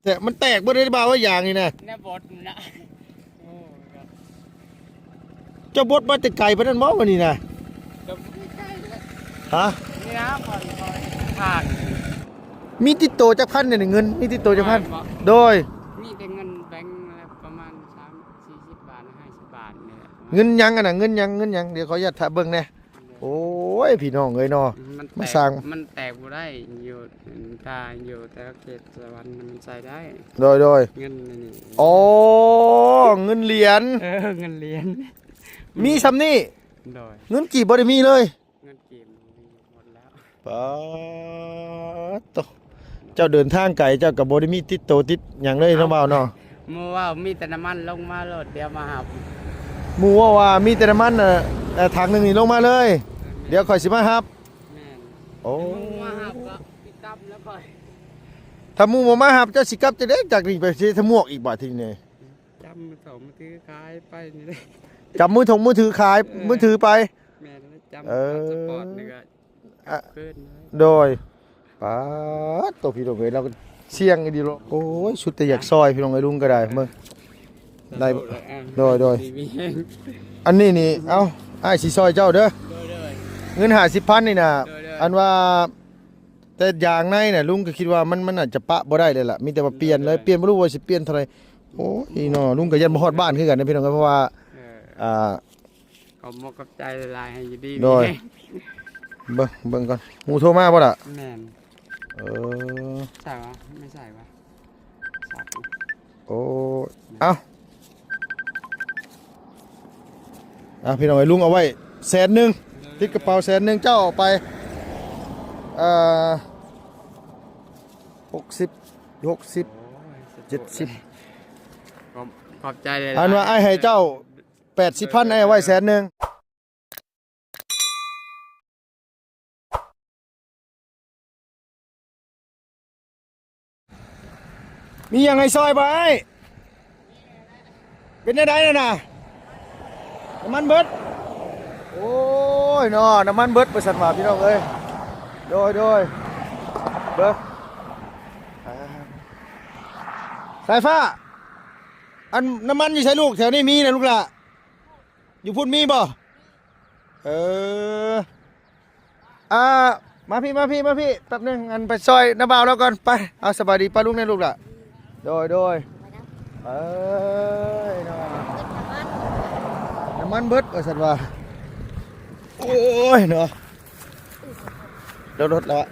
แต่มันแตกบ่ได้บ่าว่าอย่างนี่นะ แน่บดนะโอ้ครับ เจ้าบดมาแต่ไก่ปานนั้นบ่วันนี้นะ ก็ใกล้แล้ว ฮะ นี่นะผ่อนผ่าน มีติดโตจักพันเนี่ยเงินมีติดโตจักพันโดย มีแต่เงินแบงค์ประมาณ30-40 บาท50 บาทเนี่ย เงินยังอ่ะนะเงินยังเดี๋ยวขออนุญาตถ่ายเบิ่งแน่โอ้ยพี่น้องเอ้ยเนาะ มาสร้าง มันแตกบ่ได้อยู่ตาอยู่แต่ละเขตสวรรค์มันใส่ได้ โดย เงินนี่ อ๋อเงินเหรียญ เงินเหรียญ มีซำนี่ โดย เงินกี่บ่ได้มีเลย เงินกีบมีหมดแล้ว ป๊าดโตเจ้าเดินทางไกลเจ้าก็บ่ได้มีติดโตติดหยังเลยเนาะบ่าวเนาะ เมื่อว่ามีแต่น้ำมันลงมาโลดเดียวมาหา หมู่ว่ามีแต่น้ำมันถังหนึงนี่ลงมาเลย เดี๋ยวค่อยสิมารับ แม่น โอ้ มาหาก็ปิดตับแล้วก็ ถ้าหมู่บ่มารับเจ้าสิกลับจะได้จากนี่ไปสิทะมวกอีกบาดทีนี้ จำมือสองมือถือขายไปนี่เลย จับมือถือขายมือถือไป แม่นแล้วจำ เออ สปอร์ตนี่ก็กลับคืนเลย โดยป๊าดตัวพี่น้องเอ้ยเราก็เสี่ยงอีดีโลโอ้ยสุดแต่อยากซอยพี่น้องไอ้ลุงก็ได้เบิ่ง ได้ โดย ดีมีแห้ง อันนี้นี่เอ้าอ้ายสิซอยเจ้าเด้อ โดย เงิน50,000นี่น่ะ โดย อันว่าแต่อย่างในน่ะลุงก็คิดว่ามันอาจจะปะบ่ได้เลยล่ะมีแต่ว่าเปลี่ยนเลยเปลี่ยนบ่รู้ว่าสิเปลี่ยนเท่าไหร่โอ้ยเนาะลุงก็ยันบ่ฮอดบ้านคือกันนะพี่น้องครับเพราะว่า ขอบมกกับใจลายให้อยู่ดี โดย มีแห้ง เบิ่งก่อนหมู่โทรมาบ่ล่ะ แม่น เออ ใส่วะไม่ใส่วะสับ โอ้เอ้าพี่น้องไอ้ลุงเอาไว้100,000ติดกระเป๋า100,000เจ้าเอาไป60 โอ้ย 70 ขอบใจเลย อันว่าไอ้ให้เจ้า80,000ไอ้เอาไว้100,000มียังไงซอยไปเป็นได้น่ะนะน้ำมันเบิดโอ้ยเนาะน้ำมันเบิดไปสั่นว่าพี่น้องเอ้ยโดยเบิดสายฟ้าอันน้ำมันอยู่ใช้ลูกแถวนี้มีนะลูกละอยู่พุ่นมีบ่เออมาพี่แป๊บนึงอันไปซอยน้าบ่าวแล้วก่อนไปเอาสบายดีป้าลุงเนี่ยลูกละโดยเอ้ยเนาะน้ำมันเบิดว่าสันว่าโอ้ยเนาะเดี๋ยวรถแล้วอะ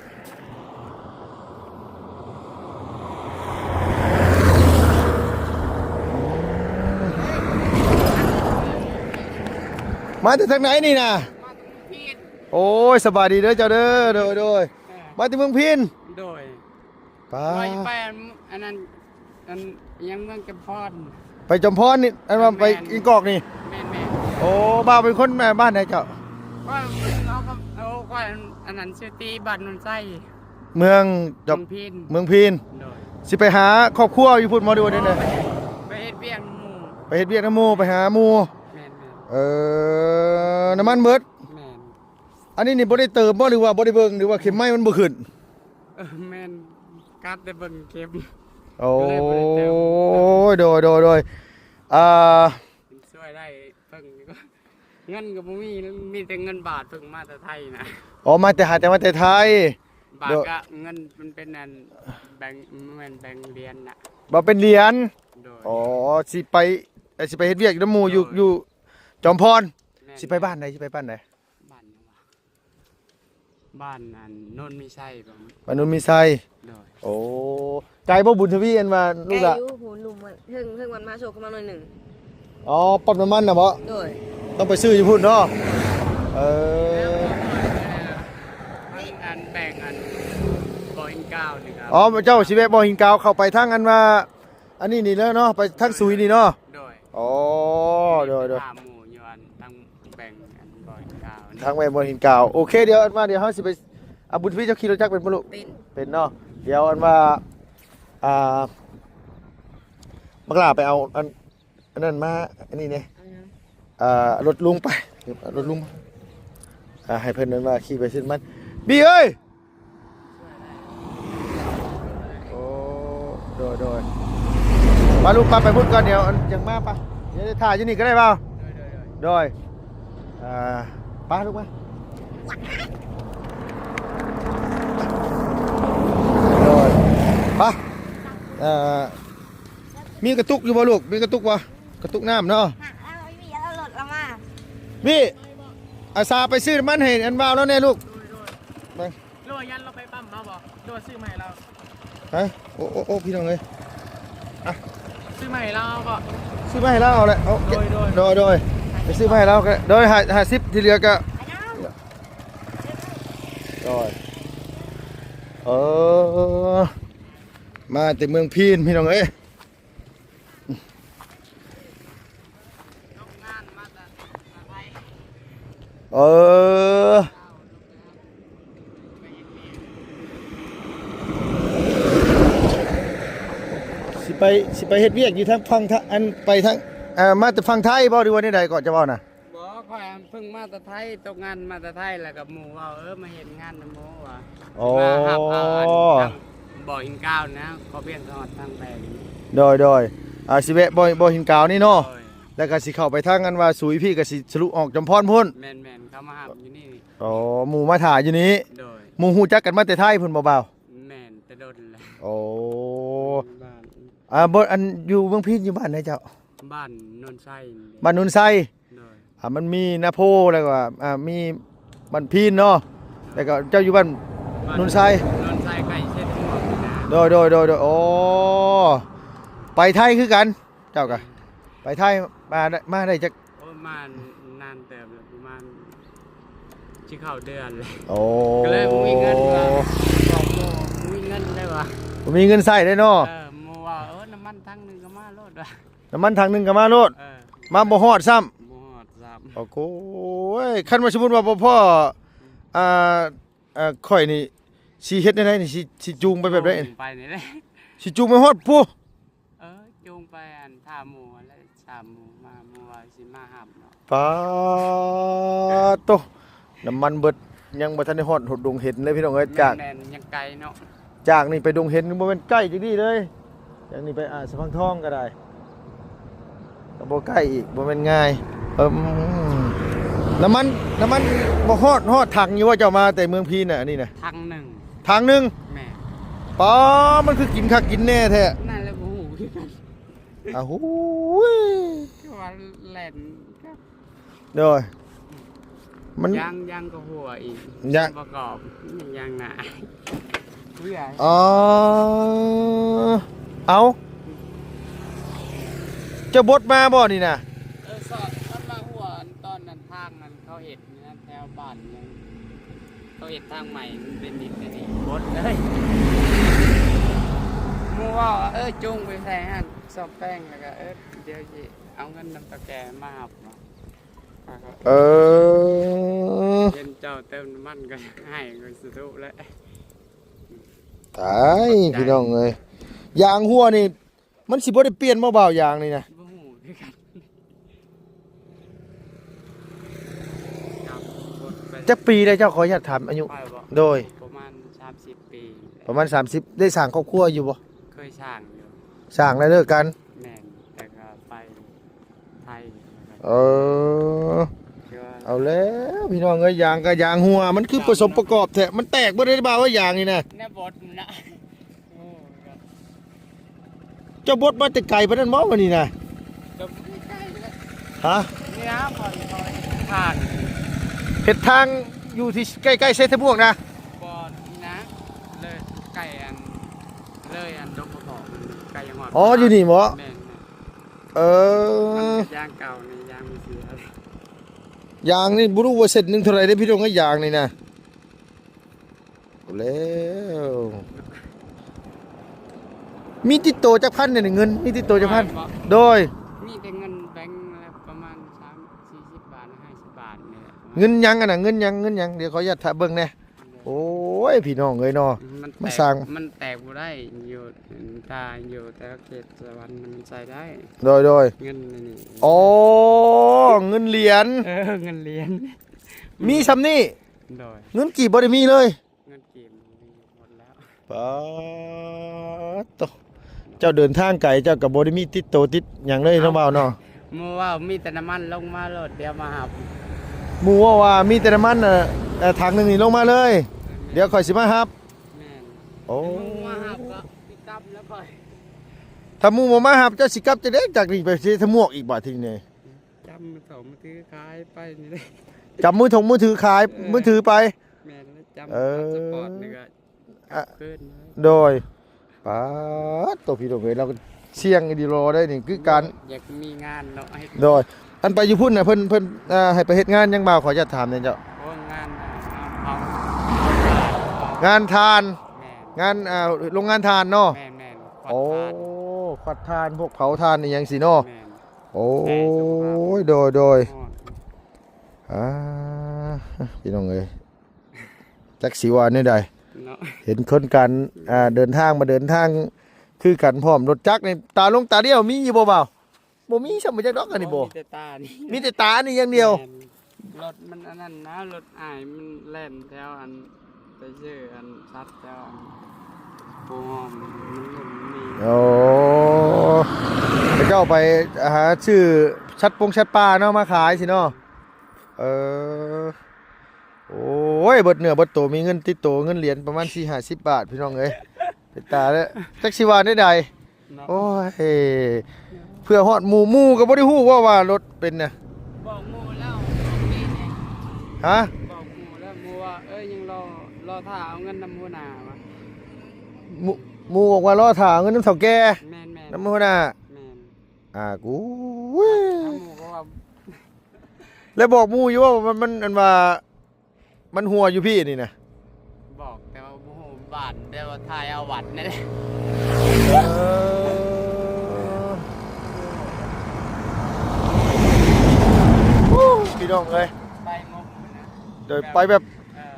มาจากทางไหนนี่นะ มาตรงพีน โอ้ยสบายดีเด้อเจ้าเด้อโดยมาที่เมืองพิน โดย ป้า ไปอันนั้นอันยังเมืองจำพร ไปจอมพรนี่อันว่าไปอีกอกนี่ แม่น โอ้บ้าวเป็นคนแม่บ้านไหนเจ้า ก็เราก็เอาก็อันนั้นชื่อตีบัตรนนไส้ เมืองจอม พีน เมืองพิน โดย สิไปหาครอบครัวอยู่พุ่นมาดูนี่เลย ไปเฮ็ดเวียงหมู่ ไปเฮ็ดเวียกน้ำหมูไปหาหมู แม่น น้ำมันเบิด แม่น อันนี้นี่บ่ได้เติมบ่หรือว่าบ่ได้เบิ่งหรือว่าเข็มไม้มันบ่ขึ้น แม่นกัดได้เบิ่งเข็ม โอ้ ก็เลยบ่ได้เติม ยโดยช่วยได้เพิ่งก็เงินก็บ่มีแต่เงินบาทเพิ่งมาแต่ไทยนะ อ๋อมาแต่ไทย บาท เดี๋ยว ก็เงินมันเป็นอันแบงค์แม่นแบงค์เหรียญน่ะ บ่เป็นเหรียญ โดย อ๋อสิไปเฮ็ดเวียกอยู่น้ำหมูอยู่จอมพร แม่น สิไปบ้านไหนสิไปบ้านไหน บ้านวะบ้านอันโนนมีไส้บ่ บ้านนู้นมีไซ โดย โอ้ไกลบ่บุญทวีอันมาลู ไก่ กละ ยูหูหนุ่มมันเพิ่งวันมาโชว์เข้ามาหน่อยหนึ่ง อ๋อปั๊มน้ำมันน่ะบ่ โดย ต้องไปซื้ออยู่พุ่นเนาะเออ อันแบ่งอันบอยเก้านี่ครับ อ๋อเจ้าสิแวะบ่หินกาวเข้าไปทางอันว่าอันนี้นี่แล้วเนาะไปทางซุยนี่เนาะ โดย อ๋อโดย หาหมู่อยู่อันตั้งแบ่งอันบอยเก้านี่ ทางแม่บ่หินกาวโอเคเดี๋ยวอันว่าเดี๋ยวเฮาสิไปบุญทวีเจ้าขี่รถจักรเป็นบ่ลูก เป็น เป็นเนาะเดี๋ยวอันว่าบักหลาไปเอาอันนั้นมาอันนี้เนี่ยรถลุงไปรถลุงให้เพิ่นนั้นว่าขี่ไปซื้อมันบีเอ้ยโอ้โด โดยมาลูกปะไปพูดก่อนเดี๋ยวยังมาปะเดี๋ยวจะถ่ายอยู่นี่ก็ได้เปล่าโดยปะลูกมาโดยปะมีกระตุกอยู่บ่ลูกมีกระตุกวะกระตุกน้ำเนาะ หักแล้วไม่มีแล้วหลุดแล้วมา พี่อาซาไปซื้อมันให้อันบ่าวแล้วเนี่ยลูกไป โลยันเราไปปั๊มมาบ่โดนซื้อใหม่เรา ฮะโอ้พี่น้องเลย ซื้อใหม่เราบ่ ซื้อมาให้เราเอาเลยเอา โดย ไปซื้อมาให้เราก็โดย50ที่เหลือก็ ไปน้ำ โดยมาแต่เมืองพีนพี่น้องเอ้ย งานมาแต่ไทย สิไปเฮ็ดเวียกอยู่ทางฝั่งอันไปทางมาแต่ฝั่งไทยบ่หรือว่าใดๆก่อนจะเว้าน่ะ บ่ค่อยเพิ่งมาแต่ไทยตกงานมาแต่ไทยแล้วกับหมู่ว่ามาเห็นงานนำหมู่ว่า โอ้ มาหับเอาอันทางบ่อหินก้าวนะขอเปลี่ยนจังหวัดทางแปลง โดยสิแวะบ่หินกาวนี่เนาะ โดย แล้วก็สิเข้าไปทางอันว่าสุยพี่ก็สิสรุออกจำพรพุ่น แม่นๆเขามาหับอยู่นี่ อ๋อหมู่มาถ่ายอยู่นี้ โดย หมู่ฮู้จักกันมาแต่ไทยพุ่นเบา แม่นแต่โดนแหละ ๆโอ้ บ้าน บ่อันอยู่เมืองพีนอยู่บ้านไหนเจ้า บ้านนนไส้ บ้านนุนไซ โดย มันมีนาโพแล้วก็มีบ้านพีนเนาะแล้วก็เจ้าอยู่บ้านนุนไซ นนไส้ใกล้เช็ดหัวนี่นะ โดยโอ้ไปไทยคือกันเจ้าก็ไปไทยมาได้จัก โอ้มานานเติมเลยประมาณที่เข้าเดือนเลย โอ้ ก็เลยบ่มีเงินว่าบอกโมมีเงินได้ปะ บ่มีเงินใช้ได้เนาะ โมว่าน้ำมันทั้งหนึงก็มาโลดว่ะ น้ำมันถังหนึงก็มาโลดมาบ่ฮอดซ้ำ โมหอดซ้ำ โอ้โหคันว่าสมมุติว่าบ่พ่อข่อยนี่สิเฮ็ดได้ไดนี่สิจูงไปแบบใด จูงไปนี่เลย สิจูงไปฮอดผู้ จูงไปอันท่าหมูแล้วสามหมูมาหมูว่าสิมาหับเนาะ ปาโตน้ำมันเบิดยังบ่ทันได้ฮอดหดดงเห็นเลยพี่น้องเอ้ยจาก แม่นยังไกลเนาะ จากนี่ไปดงเห็นบ่แม่นใกล้จังนี้เลยจากนี่ไปสะพังทองก็ได้ก็บ่ใกล้อีกบ่แม่นง่ายน้ำมันบ่ฮอดถังอยู่ว่าเจ้ามาแต่เมืองพีนน่ะอันนี่น่ะ ทั้งหนึ่ง ถังหนึง แม่ ป๋อมันคือกินคักกินแน่แท้ นั่นแหละบ่ฮู้คือกัน อ้าวหูย คือว่าแล่น เด้อมัน ยังก็หัวอีก ยัง ประกอบยังหนาผู้ใหญ่ อ๋อเอาเจะบดมาบ่นี่น่ะ สอดมันมาหัวตอนนั้นทางนั้นเขาเห็ดนะแถวบ้านนั้นเขาเห็ดทางใหม่มันเป็นดินเป็นนี่บดเลยมูว่าจุงไปใส่หันซอบแป้งแล้วก็เดี๋ยวสิเอาเงินนำตะแกมาหับเนาะ เย็นเจ้าเติมน้ำมันก็ให้ก็สุดๆแล้ว ตายพี่น้องเอ้ยยางหัวนี่มันสิบ่ได้เปลี่ยนบ่เบายางนี่นะ บ่ฮู้คือกันครับบดไป จักปีได้เจ้าขออนุญาตถามอายุ ไปบ่ โดย ประมาณ30 ปี ประมาณ30ได้สร้างครอบครัวอยู่บ่ เคยสร้างอยู่ สร้างแล้วเลิกกัน แม่นแต่ก็ไปไทย เออเอาแล้วพี่น้องเอ้ยยางก็ยางหัวมันคือผสมประกอบแท้มันแตกบ่ได้บ่าว่ายางนี่นะ แน่บดนะโอ้ครับ เจ้าบดมาแต่ไกลปานนั้นบ่วันนี้นะ ก็ใกล้แล้ว ฮะ นี่นะก่อนคอยผ่าน เฮ็ดทางอยู่ที่ใกล้ๆเซทบวกนะ บ่อนนะเลยไก่อันเลยอันดงกระบอกไก่ยังหอด อ๋ออยู่นี่หมอ แม่น เออ ย่างเก่านี่ย่างมีเสีย ยางนี่บ่รู้ว่าเสร็จหนึงเท่าไหร่ได้พี่น้องเอ้ยยางนี่นะเอาแล้วมีติดโตจักพันเนี่ยเงินมีติดโตจักพันโดย มีแต่เงินแบงค์ละประมาณ3-40 บาท50 บาทนี่แหละ เงินยังอะน่ะเงินยังเดี๋ยวขออนุญาตถ่ายเบิ่งแหน่โอ้ยพี่น้องเอ้ยเนาะ มัน มา แต สร้าง กมันแตกบ่ได้อยู่ตาอยู่แต่ละเขตสวรรค์มันใส่ได้ โดย เงินนี่ อ๋อเงินเหรียญ เงินเหรียญ มีซำนี่ โดย เงินกี่บ่ได้มีเลย เงินเกมมีหมดแล้ว ป๊าดโต จ้าเดินทางไกลเจ้าก็บ่ได้มีติดโตติดหยังเลยเนาะบ่าวเนาะ มัวว่ามีแต่น้ำมันลงมาโลดเดียวมาหับ หมู่ว่ามีแต่น้ำมันถังหนึงนี่ลงมาเลย เดี๋ยวค่อยสิมารับ แม่น โอ้ มึงมาหับก็ปิดตับแล้วค่อย ถ้าหมู่บ่มารับเจ้าสิกลับจะได้จากนี่ไปสิทะมวกอีกบ่ทีนี้ จำ2มือถือขายไปนี่เลย จับมือถือขายมือถือไป แม่นแล้วจำ เออ สปอร์ตนี่ก็กลับขึ้นเลย โดยป๊าดตัวพี่ตัวเอ๋ยเราก็เสี่ยงอีดีรอได้นี่คือการ อยากมีงานเนาะให้ โดยอันไปอยู่พุ่นน่ะเพิ่นให้ไปเฮ็ดงานหยังบ่าวขออนุญาตถามหน่อยเจ้า โอ้งานเอา งานทาน แม่น งานโรงงานทานเนาะ แม่นขวัญ โอ้ ทาน ควัดทานพวกเผาทานอีหยังสิเนาะ แม่น โอ้ยโดย อ้อ อ่าพี่น้องเอ้ยจักสิว่าแนี่ใด เนาะ เห็นคนกันเดินทางมาเดินทางคือกันพร้อมรถจักรนี่ตาลงตาเดียวมีอยู่บ่เปล่าบ่มีซำบ่จักดอกอันนี้บ่ มีแต่ตานี่ มีแต่ตานี่อย่างเดียว แม่นรถมันอันนั้นนะรถอ้ายมันแล่นแถวอันไปชื่ออันชัดแถวอันปูหอมมันหลุมมี โอ้เจ้าไปหาชื่อชัดปงชัดปลาเนาะมาขายสิเนาะเออโอ้ยเบิดเนื้อเบิดตัวมีเงินติดตัวเงินเหรียญประมาณ4-50 บาทพี่น้องเอ้ยเป็นตาแล้วจักสิว่าได้ใด เนาะ โอ้ยเพื่อฮอดหมู่ก็บ่ได้ฮู้ว่ารถเป็นน่ะ บอกหมูแล้วบอกนี่เนี่ย ฮะ บอกหมูแล้วหมูว่าเอ้ยยังรอท่าเอาเงินนำหัวหน้าวะ หมู่บอกว่ารอถ่าเงินน้ำเฒ่าแก่ แม่นแม่น น้ำหัวหน้า แม่น กูเว้ย ถ้าหมูก็ว่า แล้วบอกหมู่อยู่ว่ามันอันว่ามันหัวอยู่พี่นี่นะ บอกแต่ว่าโมโหบาทแต่ว่าทายเอาหวัดนี่แหละ พี่น้องเอ้ย ไปงบนะ เดี๋ยวไปแบบ เออ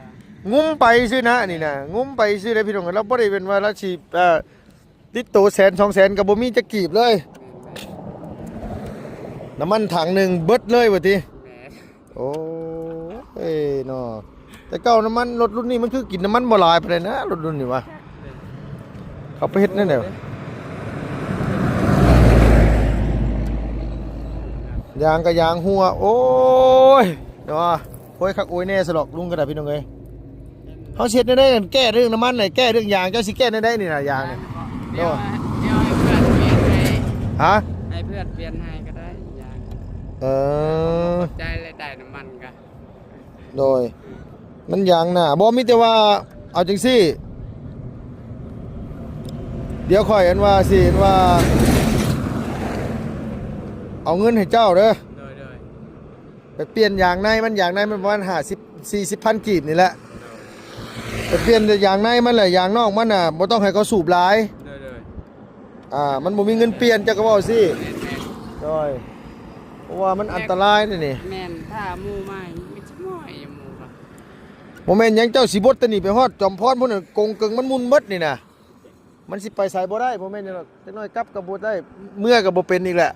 ง ุ้มไปซื้อนะนี่นะงุ้มไปซื้อได้พี่น้องเอ้ยเราบ่ได้เป็นว่าเราฉีดติดโต100,000-200,000กับบ่มีจะกีบเลย น้ำมันถังหนึงเบิดเลยว่าติ แม่น โอ้ยเนาะแต่เก่าน้ำมันรถรุ่นนี้มันคือกินน้ำมันบ่หลายปานใดนะรถรุ่นนี้วะเขาไปเฮ็ดนั่นแหละยางก็ยางหัวโอ้ยเนาะโอ้ยคักโอ้ยแน่สลอกลุงก็ได้พี่น้องเอ้ยเฮาเฮ็ดได้กันแก้เรื่องน้ำมันน่ะแก้เรื่องยางเจ้าสิแก้ได้นี่น่ะยางนี่ เดี๋ยวให้เพื่อนเปลี่ยนให้ ฮะ ให้เพื่อนเปลี่ยนให้ก็ได้อย่าง เออ ใจเลยได้น้ำมันกัน โดยมันยางหน้าบ่มีแต่ว่าเอาจังซี่เดี๋ยวค่อยอันว่าสิอันว่าเอาเงินให้เจ้าเด้อ โดย ไปเปลี่ยนยางในมันยางในมันประมาณ50-40,000กีบนี่แหละไปเปลี่ยนยางในมันแหละยางนอกมันน่ะบ่ต้องให้เขาสูบหลาย โดย มันบ่มีเงินเปลี่ยนเจ้าก็เว้าสิ แม่น โดยเพราะว่ามันอันตรายนี่ แม่นถ้าหมูไม่ใช่ม้อยหมูครับ บ่แม่นหยังเจ้าสิบดแตะนี่ไปฮอดจอมพรพุ่นน่ะกงเกิงมันมุนเบิดนี่น่ะมันสิไปไสบ่ได้บ่แม่นหยังหรอกจักหน่อยกลับก็บ่ได้เมื่อก็บ่เป็นอีกแหละ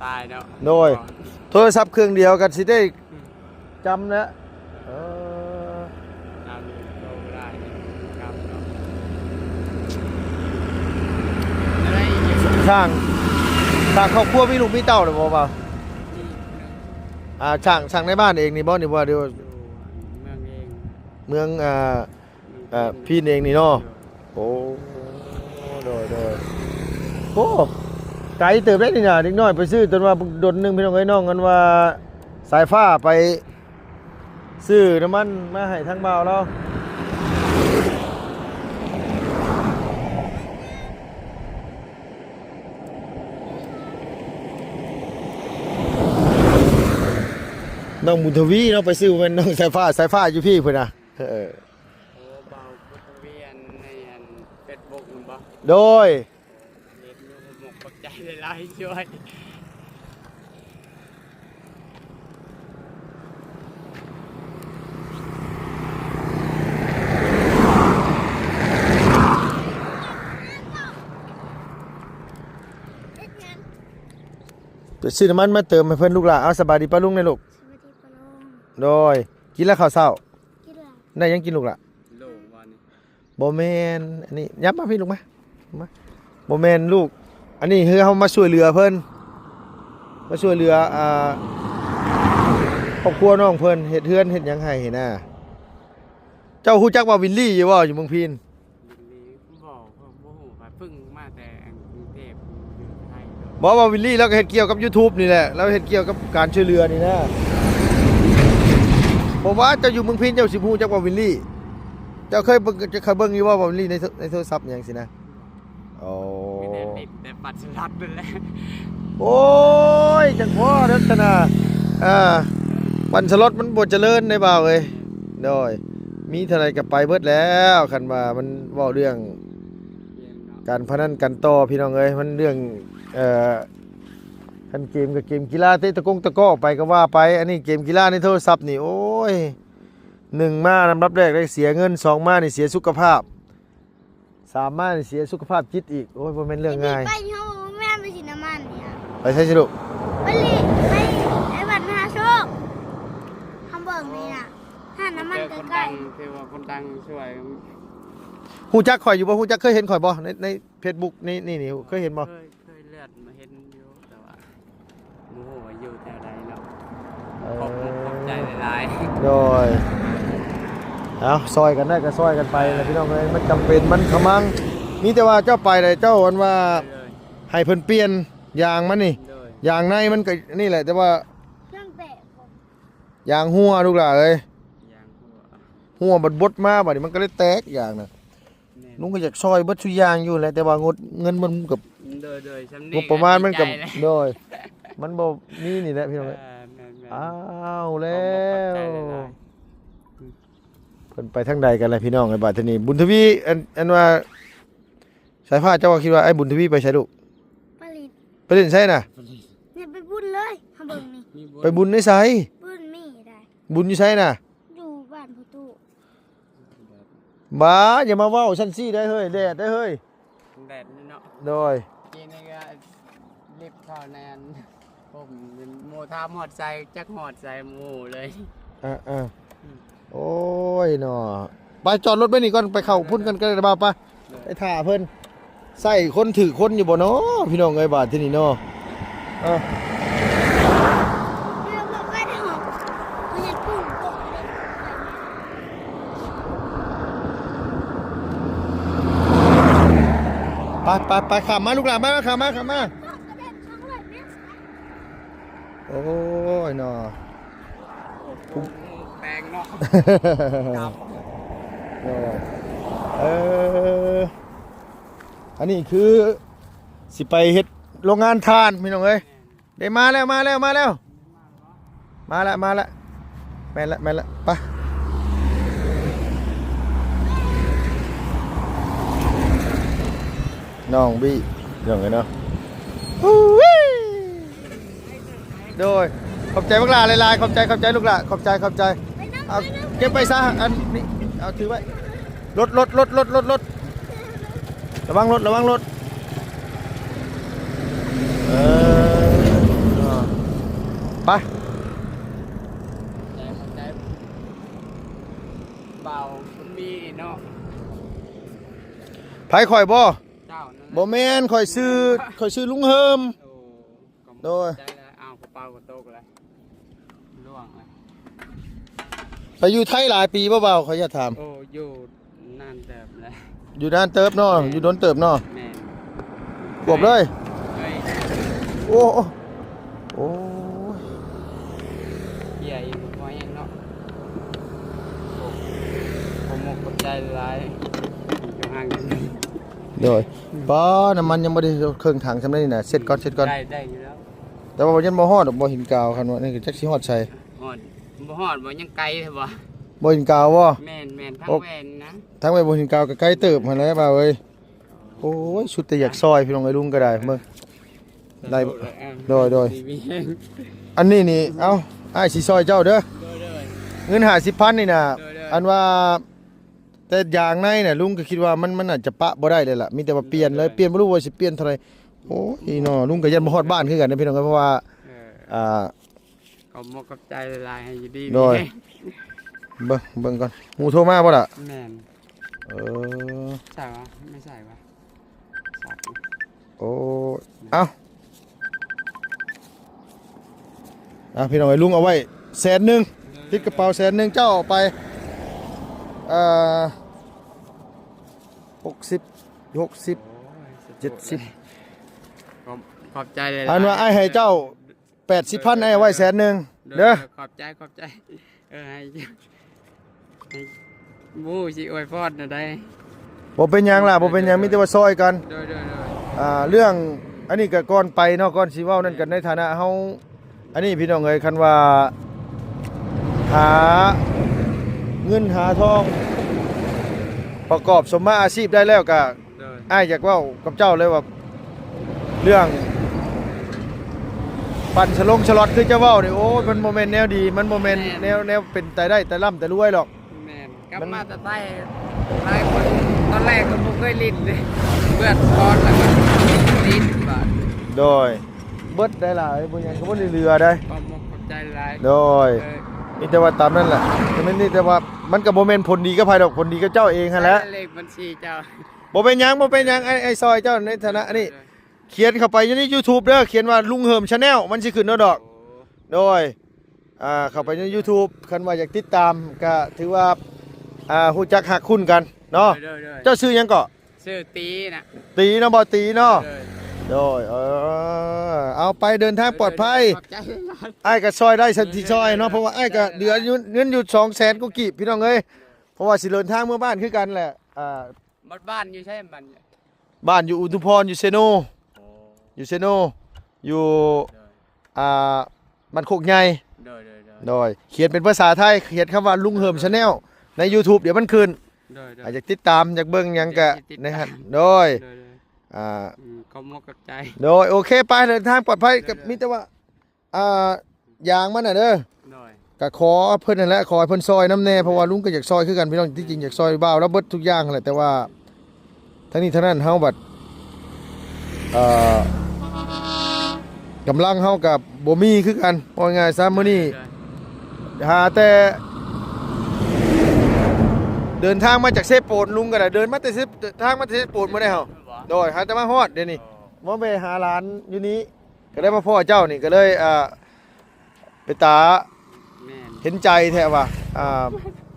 ตายเนาะ โดย โทรศัพท์เครื่องเดียวกันสิได้จำแล้ว ตามโดนได้ครับเนาะอะไรอีกอยู่ ช่างครอบครัวมีลูกมีเต้าหรือบ่เปล่า นี่ ช่างในบ้านเองนี่บ่นี่บ่เดี๋ยว อยู่เมืองเอง เมืองพี่เองนี่เนาะโอ้โดยโอ้ไกลเติบได้นี่น่ะเด็กน้อยไปซื้อจนว่าดนหนึงพี่น้องเอ้ยน้องกันว่าสายฟ้าไปซื้อน้ำมันมาให้ทางบ่าวเราน้องบุญทวีเนาะไปซื้อเป็นน้องสายฟ้าอยู่พี่เพิ่นน่ะโอ้เบาพุทธเวียนในอันเป็ดบกมันบ่ โดย เล็ดลูกหมกปักใจหลายๆช่วย ไปซื้อน้ำมันมาเติมให้เพิ่นลูกหล่ะเอาสบายดีป้าลุงนะลูก สวัสดีปะลุง โดยกินแล้วข้าวเช้า กินอะไร ได้ยังกินลูกหล่ะ โลวันนี้ บ่แม่นอันนี้ยับมาพี่ลูกมาบ่ บ่แม่นลูกอันนี้คือเฮามาช่วยเหลือเพิ่นมาช่วยเหลือครอบครัวน้องเพิ่นเฮ็ดเฮือนเฮ็ดหยังให้น่ะเจ้าฮู้จักว่าวิลลี่อยู่บ่อยู่เมืองพีน บอกบ่ฮู้ว่าเพิ่งมาแต่กรุงเทพอยู่ไทยเด้อ บอกว่าวิลลี่แล้วก็เฮ็ดเกี่ยวกับ YouTube นี่แหละแล้วเฮ็ดเกี่ยวกับการช่วยเหลือนี่นะผมว่าเจ้าอยู่เมืองพีนเจ้าสิฮู้จักว่าวิลลี่เจ้าเคยเบิ่งอยู่ว่าวิลลี่ในโทรศัพท์หยังสินะโอ้ ไม่ได้ติดแต่ปัดสลัดนั่นแหละ โอ้ยจังพ่อเด้อตะนะวันสลดมันบ่เจริญได้บ่าวเอ้ยโดยมีเท่าไรก็ไปเบิดแล้วคันว่ามันเว้าเรื่อง เย็นเนาะ การพนันกันต่อพี่น้องเอ้ยมันเรื่องคันเกมกับเกมกีฬาเตะตะกงตะก้อไปก็ว่าไปอันนี้เกมกีฬาในโทรศัพท์นี่โอ้ย1มาลำดับแรกได้เสียเงิน2มานี่เสียสุขภาพ3มานี่เสียสุขภาพจิตอีกโอ้ยบ่แม่นเรื่องง่าย ไปเฮาแม่ไปสิน้ำมันเนี่ย ไปใช้สิลูก ไปลิไปไอ้บัตรมหาโชคคำเบิ่งนี่น่ะถ้าน้ำมัน เจอคน ใกล้ ดังคือว่าคนดังช่วย ฮู้จักข่อยอยู่บ่ฮู้จักเคยเห็นข่อยบ่ใน Facebook นี่เคยเห็นบ่ เคยเลือดมาเห็นอยู่แต่ว่าโอ้โหอยู่แถวใดเนาะขอบใจหลาย โดยเอาซอยกันได้ก็ซอยกันไปนะพี่น้องเอ้ยมันจำเป็นมันขมังมีแต่ว่าเจ้าไปเลยเจ้าวันว่า ๆเลย ให้เพิ่นเปลี่ยนยางมันนี่ เลย ยางในมันก็นี่แหละแต่ว่า เครื่องแตะผม ยางหัวลูกหล่ะเอ้ย ยางหัว หัวบดมาบัดนี้มันก็เลยแตกยางน่ะ แน่น ลุงก็อยากซอยเบิดทุกอย่างอยู่แหละแต่ว่างดเงินมันกับ เลยสำ ง เนีย บประมาณมันกับ ดีใจเลย โดยมันบ่มีนี่แหละพี่น้องเอ้ย แม่นๆ อ้าว ข แล้ อบใจ ว หลาย เพิ่นไปทางใดกันล่ะพี่น้องไอ้บาดทีนี้บุญทวีอันว่าสายฟ้าเจ้าว่าคิดว่าไอ้บุญทวีไปใช่ลูก ผลิต ไปเล่นใช่น่ะ เนี่ยไปบุญเลยคำเบิ่งนี่ มี ไปบุญในไส บุญมีได้ บุญอยู่ใช่น่ะ อยู่บ้านผู้ตู้ บ้าอย่ามาเว้าชั้นซี่ได้เฮ้ยแดดได้เฮ้ย แดดนี่เนาะ โดย กินนี่ก็รีบเข้าแนนผมเป็นโมทามหอดใจจักหอดใจหมูเลย อ่าโอ้ยเนาะไปจอดรถไว้นี่ก่อนไปเข้าพุ่นกันก็ได้บ่าวปะไปถ่าเพิ่นใส่คนถือคนอยู่บ่เนาะพี่น้องเอ้ยบาดที่นี่เนาะ เรียกว่าไปได้หอมมันจะกุ้งตกเลย ไปขับมาลูกหลานมาขับมา กระเด็นช่องเลยเนี่ย โอ้ยเนาะ แปลงเนาะ ครับ อันนี้คือสิไปเฮ็ดโรงงานทานพี่น้องเอ้ยได้มาแล้วมาแล้วแม่นละไปน้องบี้อย่างไงเนาะโดยขอบใจพวกหลานหลายๆขอบใจลูกหลานขอบใจเอาเก็บไปซะอันนี้เอาถือไว้รถระวังรถไป ใจเบาคุณมีเนาะ ไผข่อยบ่ เจ้านั่น บ่แม่นข่อยซื้อลุงเฮิม โดยใจแล้วเอากระเป๋ากระโตกเลยล่วงเลย ไปอยู่ไทยหลายปีบ่เบาขออย่าถาม โอ้อยู่นานเติบเลย อยู่นานเติบเนาะอยู่โดนเติบเนาะ แม่น กวบเลย เฮ้ย โอ้ย เหี้ยอีกพอยังเนาะโอ้ผมหมกกดใจหลายอยู่ห่างกัน เดี๋ยวบ่น้ำมันยังบ่ได้เครื่องถังซำนี้น่ะเสร็จก่อน ได้อยู่แล้ว แต่ว่ายังบ่ฮอดดอกบ่หินกาวคันว่านี่คือจักสิฮอดใส่ หอดบ่หอดบ่ยังไกลเถอะบ่ บ่หินกาวบ่ แม่นทั้งแวนนะ ทั้งไปบ่หินกาวก็ใกล้เติบหั่นแหละบ่าวเอ้ยโอ้ยสุดแต่อยากซอยพี่น้องไอ้ลุงก็ได้เบิ่ง ได้บ่โดย อันนี้นี่เอ้าอ้ายสิซอยเจ้าเด้อเงิน50,000นี่น่ะอันว่าแต่อย่างในน่ะลุงก็คิดว่ามันอาจจะปะบ่ได้เลยล่ะมีแต่ว่าเปลี่ยนเลยเปลี่ยนบ่รู้ว่าสิเปลี่ยนเท่าไหร่โอ้ยเนาะลุงก็ยันบ่ฮอดบ้านคือกันนะพี่น้องเอ้ยเพราะว่าขอบมกกับใจหลายให้อยู่ดี โดย เบิ่งก่อนหมู่โทรมาบ่ล่ะ แม่น เออ ใช่วะไม่ใช่วะสับ อ้เอาพี่น้องไอ้ลุงเอาไว้100,000ติดกระเป๋า100,000เจ้าเอาไป60 70ขอบใจเลย อันว่าไอ้ให้เจ้า80,000ไอ้เอาไว้100,000เด้อ ขอบใจให้บู้สิอวยพรน่ะได้ บ่เป็นหยังล่ะบ่เป็นหยังมีแต่ว่าซอยกัน โดย เรื่องอันนี้ก็ก่อนไปเนาะก่อนสิเว้านั่นกันในฐานะเฮาอันนี้พี่น้องเอ้ยคันว่าหาเงินหาทองประกอบสมมาอาชีพได้แล้วก็ โดย อ้ายอยากเว้ากับเจ้าเลยว่าเรื่องปั่นฉลอดคือจะเว้านี่โอ้ยมันบ่แม่นแนวดีมันบ่แม่นแนวเป็นแต่ได้แต่ร่ำแต่รวยหรอก แม่นกลับมาแต่ใต้หลายคนตอนแรกก็บ่เคยลิ้นเลยเบื่อตอนแล้วก็ลิ้นบาด โดยเบิดได้หลายบ่หยังก็บ่ได้เหลือได้ ความขอบใจหลาย โดยมีแต่ว่าตามนั่นแหละแต่ไม่นี่แต่ว่ามันก็บ่แม่นผลดีกับไผดอกผลดีกับเจ้าเองหั่นแหละ เลขบัญชีเจ้า บ่เป็นหยังไอ้ซอยเจ้าในฐานะนี่เขียนเข้าไปอยู่ใน YouTube เด้อเขียนว่าลุงเหิม Channel มันสิขึ้นเนาะดอกโดยเข้าไปใน YouTube คันว่าอยากติดตามก็ถือว่าฮู้จักฮักคุ้นกันเนาะ โดย เจ้าชื่อหยังเกาะ ชื่อตีน่ะ ตีเนาะบ่ตีเนาะ โดย โดยเอาไปเดินทางปลอดภัย ขอบใจหลาย ไอ้ก็ซอยได้สันติซอยเนาะเพราะว่าไอ้ก็เหลือเงินอยู่200,000กว่ากีบพี่น้องเอ้ยเพราะว่าสิเดินทางเมื่อบ้านคือกันแหละบ้านอยู่ใช่บ้าน บ้านอยู่อุทุพรอยู่เซโนอยู่เซโนอยู่บ้านโคกใหญ่ โดย โดยเขียนเป็นภาษาไทยเขียนคำว่าลุงเหิม Channel ใน YouTube เดี๋ยวมันขึ้นอยากติดตามอยากเบิ่งหยังก็นะฮะโดยขอบใจ โดยโอเคไปเดินทางปลอดภัยกับมิแต่ว่าอย่างมันน่ะเด้อ โดย ก็ขอเพิ่นนั่นแหละขอให้เพิ่นซอยน้ำแน่เพราะว่าลุงก็อยากซอยคือกันพี่น้องที่จริงอยากซอยบ่าวแล้วเบิดทุกอย่างแหละแต่ว่าทั้งนี้ทั้งนั้นเฮาบัดกำลังเฮากับบ่มีคือกันว่าง่ายซะมื้อนี้หาแต่เดินทางมาจากเซโปนลุงก็ได้เดินมาแต่เซทางมาแต่เซโปนบ่ได้เฮาโดยหาแต่มาฮอดเดี๋ยวนี้บ่ไปหาหลานอยู่นี้ก็ได้มาพ่อเจ้านี่ก็เลยไปตา แม่น เห็นใจแท้ว่ะ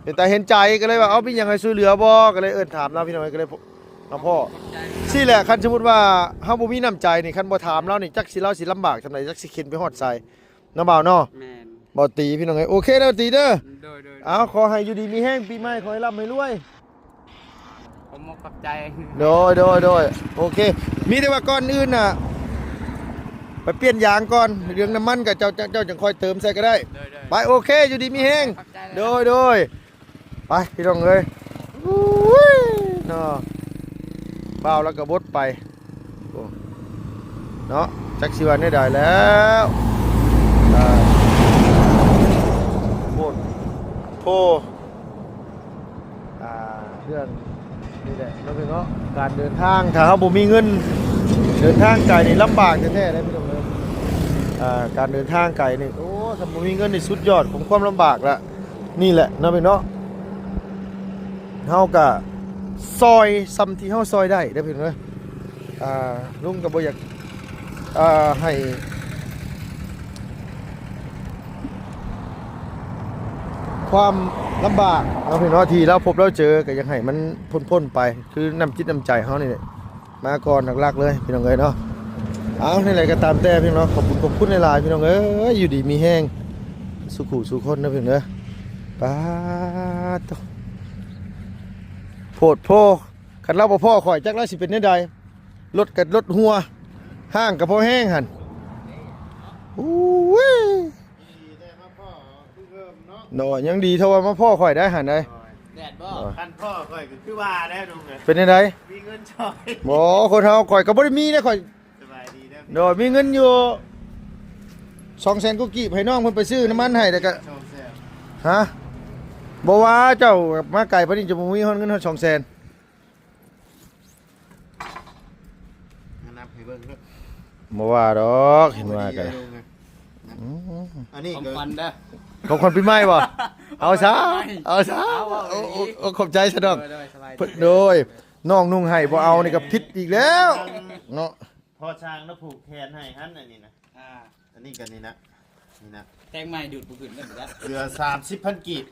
เป็นตาเห็นใจก็เลยว่าเอาเป็นยังไงช่วยเหลือบ่ก็เลยถามเราพี่น้อยก็เลยเอาพ่อ ขอบใจ สิแหละคันสมมุติว่าเฮาบ่มีน้ำใจนี่คันบ่ถามเรานี่จักสิเราสิลำบากจังไดจักสิเข็นไปฮอดไสน้าบ่าวเนาะ แม่น บ่ตีพี่น้องเอ้ยโอเคเด้อตีเด้อ โดย เอาขอให้อยู่ดีมีแห้งปีใหม่ขอให้ร่ำให้รวย ผมขอบใจ โดยโอเค มีแต่ว่าก่อนอื่นน่ะไปเปลี่ยนยางก่อนเรื่องน้ำมันก็เจ้าจังค่อยเติมใส่ก็ได้ โดย ไปโอเคอยู่ดีมีแห้ง ขอบใจ โดยไปพี่น้องเอ้ยอุ้ยเนาะเปล่าแล้วก็บดไปโอ้เนาะจักสิวันได้แล้วโบดโพเรื่องนี่แหละเราเป็นเนาะการเดินทางถ้าเขาบ่มีเงินเดินทางไกลนี่ลำบากแท้ๆเลยพี่น้องเอ้ยการเดินทางไกลนี่โอ้ถ้าบ่มีเงินนี่สุดยอดของความลำบากละนี่แหละเนาะพี่เนาะเฮาก็ซอยซ้ำที่เฮาซอยได้เด้อพี่น้องเอ้ยลุงก็บ่อยากให้ความลำบากเนาะพี่เนาะที่เราพบเราเจอก็อยากให้มันพ้นไปคือน้ำจิตน้ำใจเฮานี่แหละมาก่อนหลักๆเลยพี่น้องเอ้ยเนาะเอาในไรก็ตามแต่พี่น้องขอบคุณในไลน์พี่น้องเอ้ยอยู่ดีมีแห้งสุขุสุขคนนะพี่น้องเอ้ยป้าตโพดโพคันเราบ่พ่อข่อยจักเราสิเป็นได้ใดรถกับรถหัวห้างกับพ่อแห้งหั่นอู้ยเนาะยังดีเท่าว่ามาพ่อข่อยได้หั่นได้ แดดบ่ ท่านพ่อข่อยก็คือว่าได้ลุงเลย เป็นได้ใด มีเงินช่อย บ่คนเฮาข่อยก็บ่ได้มีนะข่อย สบายดีนะ โดยมีเงินอยู่200,000กว่ากีบให้น้องเพิ่นไปซื้อน้ำมันให้แต่ก็ ชมเสีย ฮะบ่ว่าเจ้ามาไกลปานนี้จะบ่มีเงินเฮา200,000 นับให้เบิ่งเด้อ บ่ว่าดอกเห็นว่ากัน ลุงนะอันนี้ ของ ก็ ขวัญเด้อ ของคนปีใหม่บ่เอาซะเอาซะ เอา โอ้ขอบใจซะดอก โดยสบาย โดยน้องนุ่งให้บ่เอานี่ก็ผิดอีกแล้วเนาะ พอช้างแล้วผูกแขนให้ฮั่นอันนี้นะ อ่า อันนี้กันนี่นะนี่นะ แทงใหม่ดูดบุกขึ้นกันหมดแล้ว เหลือ30,000กีบ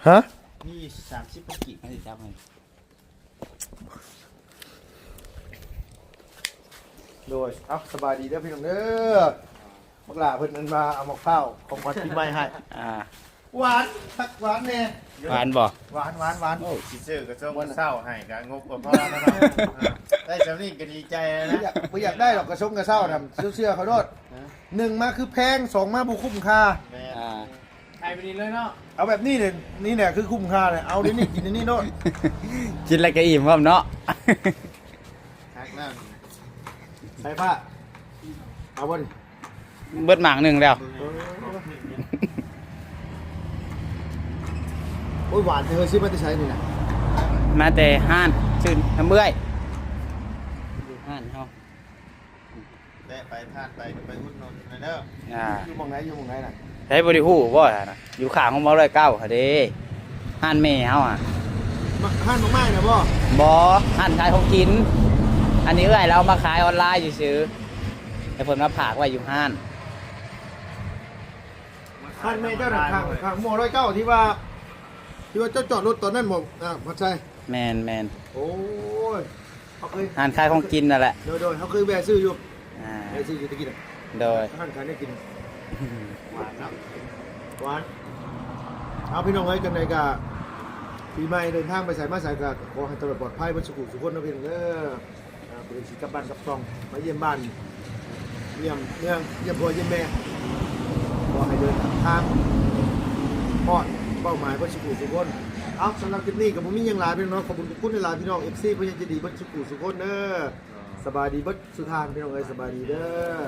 ฮะ นี่30,000กีบ ไม่ได้จับให้ โดยเอาสบายดีเด้อพี่น้องเด้อบักหลาเพิ่นนั้นมาเอาหมกข้าวของขวัญปีใหม่ให้ อ่า หวานทักหวานแน่ หวานบ่ หวานหวานหวาน สิซื้อก็ส่งมาเศร้าให้ก็งบก็พอแล้วเนาะได้จำนี้ก็ดีใจแล้ว ไม่อยาก นะ ได้หรอกกระชงกระเซ้าทำเชื่อเขาโดดหนึ่งมาคือแพงสองมาบุคุ้มค่า แม่ อ่า ใครไปดีเลยเนาะ เอาแบบนี้เลยนี่เนี่ยคือคุ้มค่าเลยเอาเดี๋ยวนี้กินเดี๋ยวนี้โดด กินอะไรก็อิ่มพร้อมเนาะ ทักแล้ว ใส่ผ้าเอาบ่ดิ เบิดหมางหนึ่งแล้ว โอ้ยหวานเธอซื้อมาจะใช้นี่นะ มาแต่ห้านชื่นน้ำเบื่อยห้านเขา แวะไปทานไปก็ไปอุดหนุนหน่อยเด้อ อ่า อยู่หมองไหนอยู่หมองไหนน่ะ ใช้บริหูบ่ล่ะนะอยู่ข้างของบ่ร้อยเก้าค่ะเด้ห้านแม่เฮาอ่ะ ห้านมากๆนะพ่อ บ่ห้านขายของกิน อันนี้เอ้ยเราเอามาขายออนไลน์ซื่อๆแต่เพิ่นมาผากไว้อยู่ห้าน ห้านแม่เจ้าหน้าข้างหม้อร้อยเก้าที่ว่าเจ้าจอดรถตอนนั้นบอกพอใจ แมน โอ้ยเขาเคย ห้านขายของกินนั่นแหละ โดยเขาเคยแวะซื้ออยู่ อ่า แวะซื้ออยู่ตะกี้น่ะ โดย ห้านขายได้กิน หวานเนาะ หวานเอาพี่น้องไว้กันในกะปีใหม่เดินทางไปใส่มาใส่กะขอให้ตลอดปลอดภัยบรรสุขสุขคนนะพี่น้องเด้อเป็นสิกลับบ้านกลับซองมาเยี่ยมบ้านเยี่ยมเมืองเยี่ยมพ่อเยี่ยมแม่ขอให้เดินทางพอดเป้าหมายบรรสุขสุขคนเอาสำหรับคลิปนี้กับผมมียังหลายพี่น้องขอบคุณทุกคนในหลายพี่น้องเอฟซีพยานจะดีบรรสุขสุขคนเด้อสบายดีเบัดสุธานพี่น้องเอ้ยสบายดีเด้อ